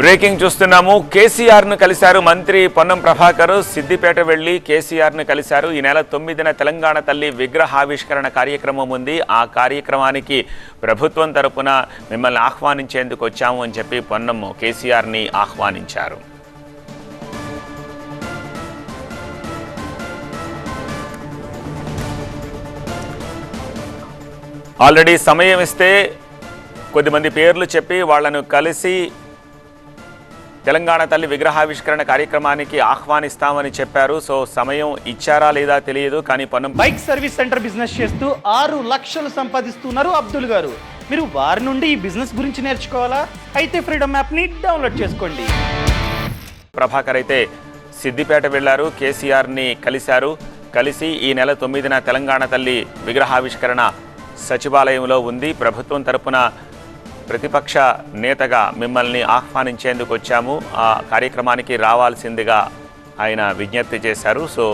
Breaking చూస్తున్నాము. కేసీఆర్ను కలిశారు మంత్రి పొన్నం ప్రభాకర్. సిద్దిపేట వెళ్లి కేసీఆర్ను కలిశారు. ఈ నెల 9న తెలంగాణ తల్లి విగ్రహావిష్కరణ కార్యక్రమం ఉంది. ఆ కార్యక్రమానికి ప్రభుత్వం తరపున మిమ్మల్ని ఆహ్వానించేందుకు వచ్చాము అని చెప్పి పొన్నం కేసీఆర్ని ఆహ్వానించారు. ఆల్రెడీ సమయం ఇస్తే కొద్దిమంది పేర్లు చెప్పి వాళ్లను కలిసి తెలంగాణ తల్లి విగ్రహావిష్కరణ కార్యక్రమానికి ఆహ్వానిస్తామని చెప్పారు. సో సమయం ఇచ్చారా లేదా తెలియదు, కానీ Ponnam bike service centre business చేస్తూ 6 లక్షలు సంపాదిస్తున్నారు అబ్దుల్ గారు. మీరు వారి నుండి ఈ బిజినెస్ గురించి నేర్చుకోవాలా? అయితే ఫ్రీడమ్ యాప్ని డౌన్లోడ్ చేసుకోండి. ప్రభాకర్ అయితే సిద్దిపేట వెళ్లారు, కేసీఆర్ని కలిసి ఈ నెల 9న తెలంగాణ తల్లి విగ్రహావిష్కరణ సచివాలయంలో ఉంది. ప్రభుత్వం తరపున ప్రతిపక్ష నేతగా మిమ్మల్ని ఆహ్వానించేందుకు వచ్చాము, ఆ కార్యక్రమానికి రావాల్సిందిగా ఆయన విజ్ఞప్తి చేశారు. సో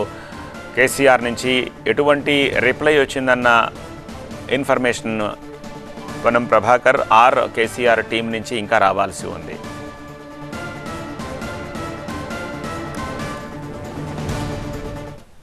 కేసీఆర్ నుంచి ఎటువంటి రిప్లై వచ్చిందన్న ఇన్ఫర్మేషన్ పొన్నం ప్రభాకర్ కేసీఆర్ టీం నుంచి ఇంకా రావాల్సి ఉంది.